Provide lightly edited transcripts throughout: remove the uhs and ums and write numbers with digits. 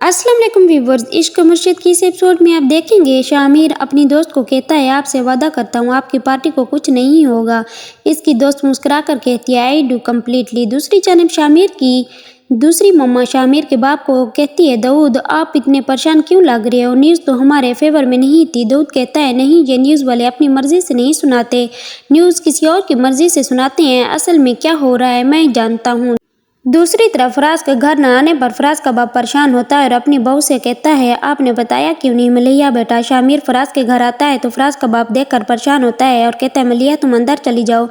अस्सलाम वालेकुम व्यूवर्स, इश्क मुर्शिद की इस एपिसोड में आप देखेंगे शामिर अपनी दोस्त को कहता है आपसे वादा करता हूँ आपकी पार्टी को कुछ नहीं होगा। इसकी दोस्त मुस्कुरा कर कहती है आई डू कम्प्लीटली। दूसरी जानब शामिर की दूसरी मम्मा शामिर के बाप को कहती है दाऊद आप इतने परेशान क्यों लग रहे हो, न्यूज़ तो हमारे फेवर में नहीं थी। दाऊद कहता है नहीं, ये न्यूज़ वाले अपनी मर्जी से नहीं सुनाते, न्यूज़ किसी और की मर्जी से सुनाते हैं, असल में क्या हो रहा है मैं जानता हूँ। दूसरी तरफ फराज के घर न आने पर फराज का बाप परेशान होता है और अपनी बहू से कहता है आपने बताया क्यों नहीं मलिया बेटा। शामिर फराज के घर आता है तो फराज का बाप देखकर परेशान होता है और कहता है मलिया तुम अंदर चली जाओ।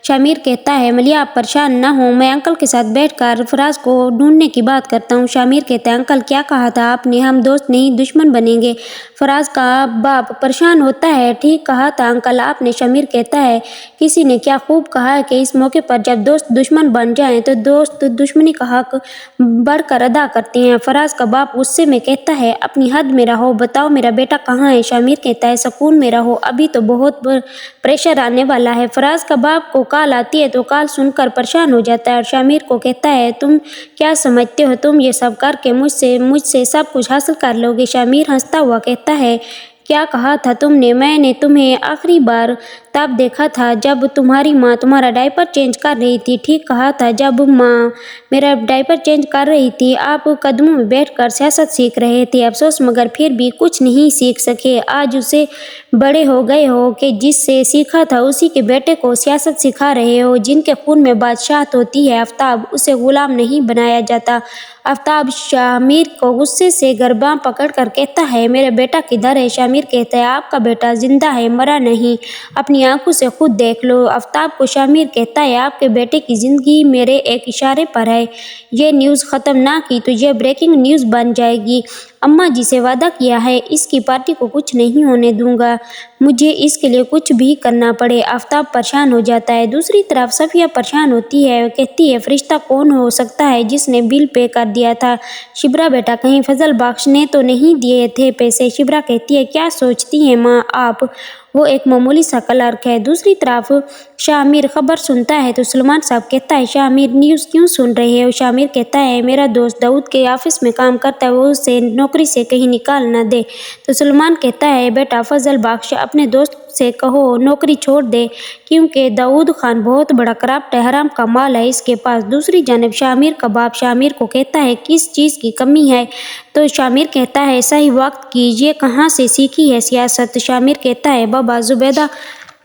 शामिर कहता है मलिया आप परेशान ना हो, मैं अंकल के साथ बैठकर फराज को ढूंढने की बात करता हूँ। शामिर कहता है अंकल क्या कहा था आपने, हम दोस्त नहीं दुश्मन बनेंगे। फराज का बाप परेशान होता है ठीक कहा था अंकल आपने। शामिर कहता है किसी ने क्या खूब कहा है कि इस मौके पर जब दोस्त दुश्मन बन जाएं तो दोस्त दुश्मनी का हक बढ़कर अदा करते हैं। फराज का बाप गुस्से में कहता है अपनी हद में रहो, बताओ मेरा बेटा कहाँ है। शामिर कहता है सुकून में रहो, अभी तो बहुत प्रेशर आने वाला है। फराज का बाप को कॉल आती है तो कॉल सुनकर परेशान हो जाता है और शामिर को कहता है तुम क्या समझते हो तुम ये सब करके मुझसे सब कुछ हासिल कर लोगे। शामिर हंसता हुआ कहता है क्या कहा था तुमने, मैंने तुम्हें आखिरी बार तब देखा था जब तुम्हारी माँ तुम्हारा डायपर चेंज कर रही थी। ठीक कहा था, जब माँ मेरा डायपर चेंज कर रही थी आप कदमों में बैठकर सियासत सीख रहे थे। अफसोस मगर फिर भी कुछ नहीं सीख सके। आज उसे बड़े हो गए हो कि जिससे सीखा था उसी के बेटे को सियासत सिखा रहे हो। जिनके खून में बादशाहत होती है आफ्ताब, उसे गुलाम नहीं बनाया जाता। आफ्ताब शामिर को गुस्से से गर्बां पकड़ कर कहता है मेरा बेटा किधर है। शामिर कहता है आपका बेटा जिंदा है, मरा नहीं, अपनी आंखों से खुद देख लो। आफ्ताब को शामिर कहता है आपके बेटे की जिंदगी मेरे एक इशारे पर है, ये न्यूज़ ख़त्म ना की तो ये ब्रेकिंग न्यूज़ बन जाएगी। अम्मा जी से वादा किया है इसकी पार्टी को कुछ नहीं होने दूंगा, मुझे इसके लिए कुछ भी करना पड़े। आफ्ताब परेशान हो जाता है। दूसरी तरफ सफिया परेशान होती है, कहती है फरिश्ता कौन हो सकता है जिसने बिल पे कर दिया था। शिब्रा बेटा कहीं फजल बख्श ने तो नहीं दिए थे पैसे। शिब्रा कहती है क्या सोचती हैं माँ आप, वो एक मामूली सा क्लर्क है। दूसरी तरफ शामिर खबर सुनता है तो सलमान साहब कहता है शामिर न्यूज़ क्यों सुन रहे हो। शामिर कहता है मेरा दोस्त दाऊद के ऑफिस में काम करता है, वो उसे नौकरी से कहीं निकाल ना दे। तो सलमान कहता है बेटा फजल बख्श अपने दोस्त से कहो नौकरी छोड़ दे क्योंकि दाऊद खान बहुत बड़ा करप्ट है, हराम का माल है इसके पास। दूसरी जानब शामिर का बाप शामिर को कहता है किस चीज़ की कमी है, तो शामिर कहता है सही वक्त की, ये कहाँ से सीखी है सियासत। शामिर कहता है बाबा जुबैदा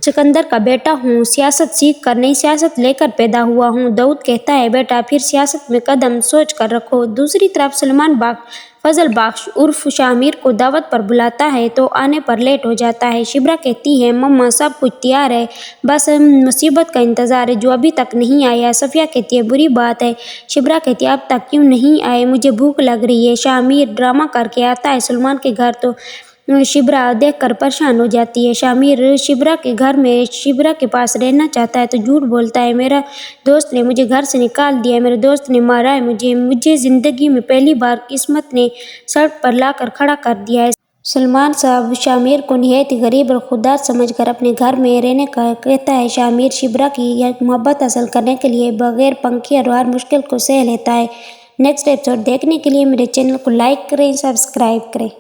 सिकंदर का बेटा हूँ, सियासत सीख कर नहीं सियासत लेकर पैदा हुआ हूँ। दाऊद कहता है बेटा फिर सियासत में कदम सोच कर रखो। दूसरी तरफ सलमान फजल बख्श उर्फ शामिर को दावत पर बुलाता है तो आने पर लेट हो जाता है। शिब्रा कहती है मम्मा सब कुछ तैयार है, बस मुसीबत का इंतज़ार है जो अभी तक नहीं आया। सफिया कहती है बुरी बात है। शिब्रा कहती है अब तक क्यों नहीं आए, मुझे भूख लग रही है। शामिर ड्रामा करके आता है सलमान के घर तो शिब्रा देखकर परेशान हो जाती है। शामिर शिब्रा के घर में शिब्रा के पास रहना चाहता है तो झूठ बोलता है मेरा दोस्त ने मुझे घर से निकाल दिया है, मेरे दोस्त ने मारा है मुझे ज़िंदगी में पहली बार किस्मत ने सड़क पर लाकर खड़ा कर दिया है। सलमान साहब शामिर को निहायत गरीब और खुददार समझकर अपने घर में रहने का कहता है। शामिर शिब्रा की मोहब्बत हासिल करने के लिए बगैर पंखे और हर मुश्किल को सह लेता है। नेक्स्ट एपिसोड देखने के लिए मेरे चैनल को लाइक करें, सब्सक्राइब करें।